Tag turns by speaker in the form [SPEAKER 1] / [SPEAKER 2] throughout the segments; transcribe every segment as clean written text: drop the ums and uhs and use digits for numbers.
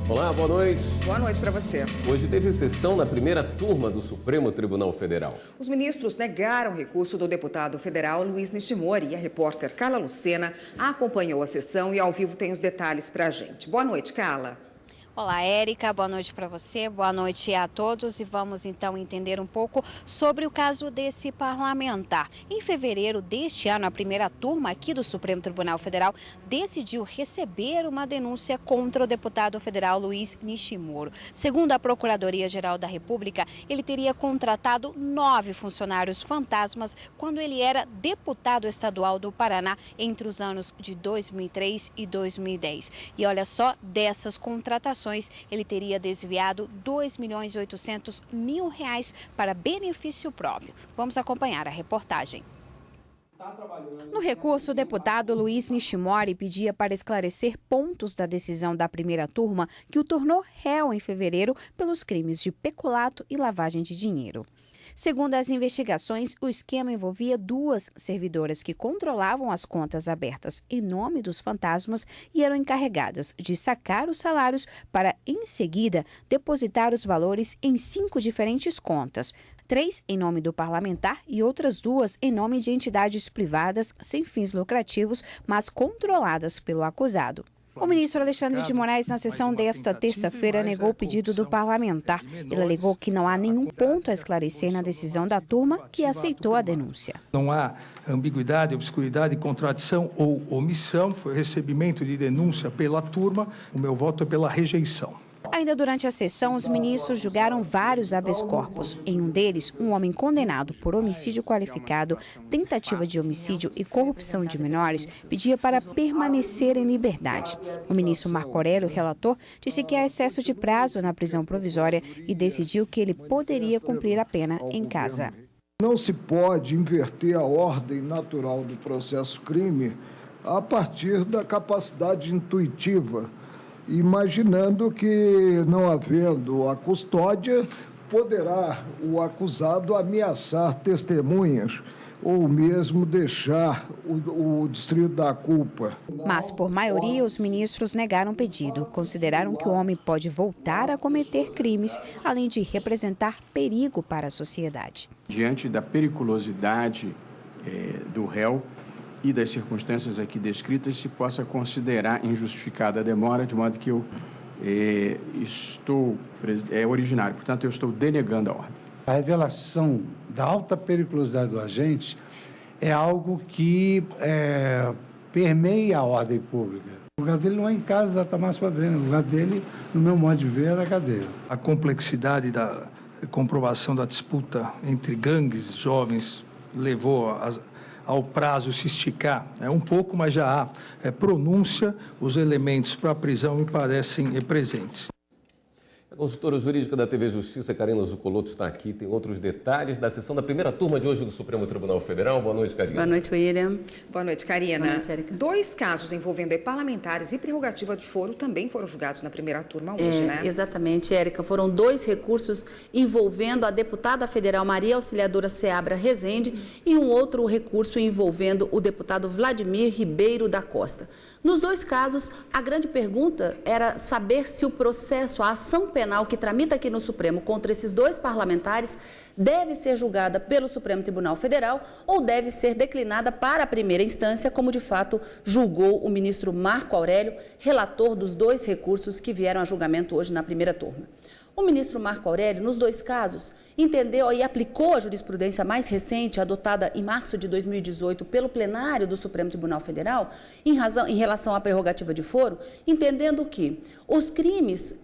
[SPEAKER 1] Olá, boa noite.
[SPEAKER 2] Boa noite para você.
[SPEAKER 1] Hoje teve sessão na primeira turma do Supremo Tribunal Federal.
[SPEAKER 2] Os ministros negaram o recurso do deputado federal Luiz Nishimori e a repórter Carla Lucena acompanhou a sessão e ao vivo tem os detalhes para a gente. Boa noite, Carla.
[SPEAKER 3] Olá, Érica, boa noite para você, boa noite a todos e vamos então entender um pouco sobre o caso desse parlamentar. Em fevereiro deste ano, a primeira turma aqui do Supremo Tribunal Federal decidiu receber uma denúncia contra o deputado federal Luiz Nishimori. Segundo a Procuradoria-Geral da República, ele teria contratado 9 funcionários fantasmas quando ele era deputado estadual do Paraná entre os anos de 2003 e 2010. E olha só, dessas contratações, ele teria desviado R$ 2.800.000 para benefício próprio. Vamos acompanhar a reportagem. No recurso, o deputado Luiz Nishimori pedia para esclarecer pontos da decisão da primeira turma que o tornou réu em fevereiro pelos crimes de peculato e lavagem de dinheiro. Segundo as investigações, o esquema envolvia 2 servidoras que controlavam as contas abertas em nome dos fantasmas e eram encarregadas de sacar os salários para, em seguida, depositar os valores em 5 diferentes contas. 3 em nome do parlamentar e outras 2 em nome de entidades privadas sem fins lucrativos, mas controladas pelo acusado. O ministro Alexandre de Moraes, na sessão desta terça-feira, negou o pedido do parlamentar. Ele alegou que não há nenhum ponto a esclarecer na decisão da turma que aceitou a denúncia.
[SPEAKER 4] Não há ambiguidade, obscuridade, contradição ou omissão. Foi recebimento de denúncia pela turma. O meu voto é pela rejeição.
[SPEAKER 3] Ainda durante a sessão, os ministros julgaram vários habeas corpus. Em um deles, um homem condenado por homicídio qualificado, tentativa de homicídio e corrupção de menores, pedia para permanecer em liberdade. O ministro Marco Aurélio, relator, disse que há excesso de prazo na prisão provisória e decidiu que ele poderia cumprir a pena em casa.
[SPEAKER 5] Não se pode inverter a ordem natural do processo crime a partir da capacidade intuitiva, imaginando que, não havendo a custódia, poderá o acusado ameaçar testemunhas ou mesmo deixar o distrito da culpa.
[SPEAKER 3] Mas, por maioria, os ministros negaram o pedido. Consideraram que o homem pode voltar a cometer crimes, além de representar perigo para a sociedade.
[SPEAKER 6] Diante da periculosidade do réu, e das circunstâncias aqui descritas, se possa considerar injustificada a demora, de modo que eu originário. Portanto, eu estou denegando a ordem.
[SPEAKER 7] A revelação da alta periculosidade do agente é algo que permeia a ordem pública. O lugar dele não é em casa da Tamásio Fabreno, o lugar dele, no meu modo de ver, é na cadeia.
[SPEAKER 4] A complexidade da comprovação da disputa entre gangues jovens levou ao prazo se esticar um pouco, mas já há pronúncia, os elementos para a prisão me parecem presentes.
[SPEAKER 1] A consultora jurídica da TV Justiça, Karina Zuccolotto, está aqui. Tem outros detalhes da sessão da primeira turma de hoje do Supremo Tribunal Federal. Boa noite, Karina.
[SPEAKER 8] Boa noite, William.
[SPEAKER 2] Boa noite, Karina.
[SPEAKER 8] Boa noite, Érica.
[SPEAKER 2] 2 casos envolvendo parlamentares e prerrogativa de foro também foram julgados na primeira turma hoje, né?
[SPEAKER 8] Exatamente, Érica. Foram 2 recursos envolvendo a deputada federal Maria Auxiliadora Seabra Rezende e um outro recurso envolvendo o deputado Vladimir Ribeiro da Costa. Nos 2 casos, a grande pergunta era saber se o processo, a ação penal que tramita aqui no Supremo contra esses 2 parlamentares deve ser julgada pelo Supremo Tribunal Federal ou deve ser declinada para a primeira instância, como de fato julgou o ministro Marco Aurélio, relator dos 2 recursos que vieram a julgamento hoje na primeira turma. O ministro Marco Aurélio, nos 2 casos, entendeu e aplicou a jurisprudência mais recente, adotada em março de 2018 pelo plenário do Supremo Tribunal Federal, em relação à prerrogativa de foro, entendendo que os crimes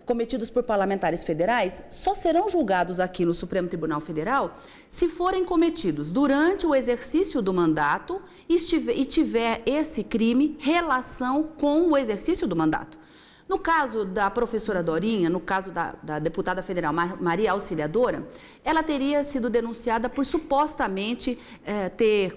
[SPEAKER 8] cometidos por parlamentares federais só serão julgados aqui no Supremo Tribunal Federal se forem cometidos durante o exercício do mandato e tiver esse crime relação com o exercício do mandato. No caso da professora Dorinha, no caso da deputada federal Maria Auxiliadora, ela teria sido denunciada por supostamente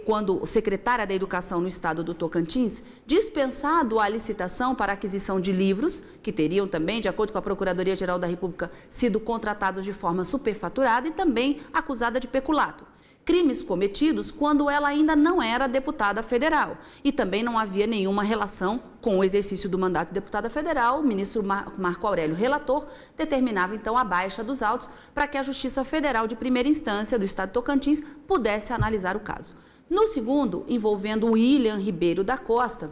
[SPEAKER 8] quando secretária da Educação no estado do Tocantins, dispensado a licitação para aquisição de livros, que teriam também, de acordo com a Procuradoria-Geral da República, sido contratados de forma superfaturada e também acusada de peculato. crimes cometidos quando ela ainda não era deputada federal. E também não havia nenhuma relação com o exercício do mandato de deputada federal. O ministro Marco Aurélio, relator, determinava então a baixa dos autos para que a Justiça Federal de Primeira Instância do Estado de Tocantins pudesse analisar o caso. No segundo, envolvendo o William Ribeiro da Costa,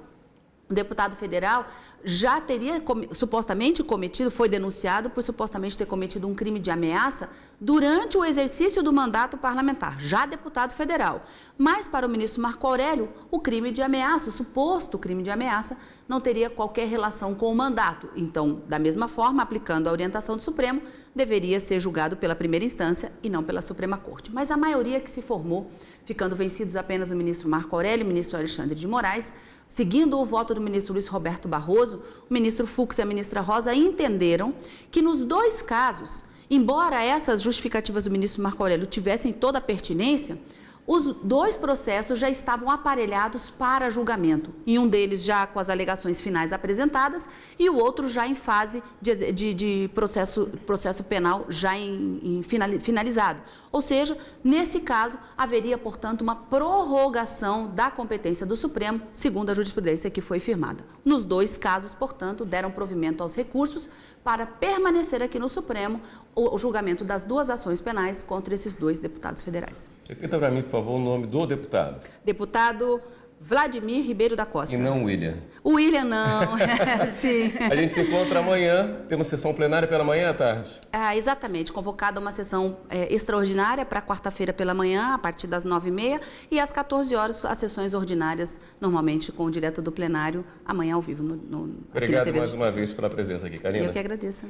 [SPEAKER 8] o deputado federal já teria supostamente cometido, foi denunciado por supostamente ter cometido um crime de ameaça durante o exercício do mandato parlamentar, já deputado federal. Mas para o ministro Marco Aurélio, o crime de ameaça, o suposto crime de ameaça, não teria qualquer relação com o mandato. Então, da mesma forma, aplicando a orientação do Supremo, deveria ser julgado pela primeira instância e não pela Suprema Corte. Mas a maioria que se formou, ficando vencidos apenas o ministro Marco Aurélio e o ministro Alexandre de Moraes, seguindo o voto do ministro Luiz Roberto Barroso, o ministro Fux e a ministra Rosa entenderam que nos dois casos, embora essas justificativas do ministro Marco Aurélio tivessem toda a pertinência, os dois processos já estavam aparelhados para julgamento. E um deles já com as alegações finais apresentadas e o outro já em fase de processo penal já finalizado. Ou seja, nesse caso, haveria, portanto, uma prorrogação da competência do Supremo, segundo a jurisprudência que foi firmada. Nos dois casos, portanto, deram provimento aos recursos para permanecer aqui no Supremo o julgamento das duas ações penais contra esses dois deputados federais.
[SPEAKER 1] Repita para mim, por favor, o nome do deputado.
[SPEAKER 8] Deputado Vladimir Ribeiro da Costa.
[SPEAKER 1] E não William.
[SPEAKER 8] O William não, sim.
[SPEAKER 1] A gente se encontra amanhã, temos sessão plenária pela manhã à tarde?
[SPEAKER 8] Exatamente, convocada uma sessão extraordinária para quarta-feira pela manhã, a partir das 9h30, e às 14 horas as sessões ordinárias, normalmente com o direto do plenário, amanhã ao vivo.
[SPEAKER 1] Obrigado mais uma vez pela presença aqui, Karina.
[SPEAKER 8] Eu que agradeço.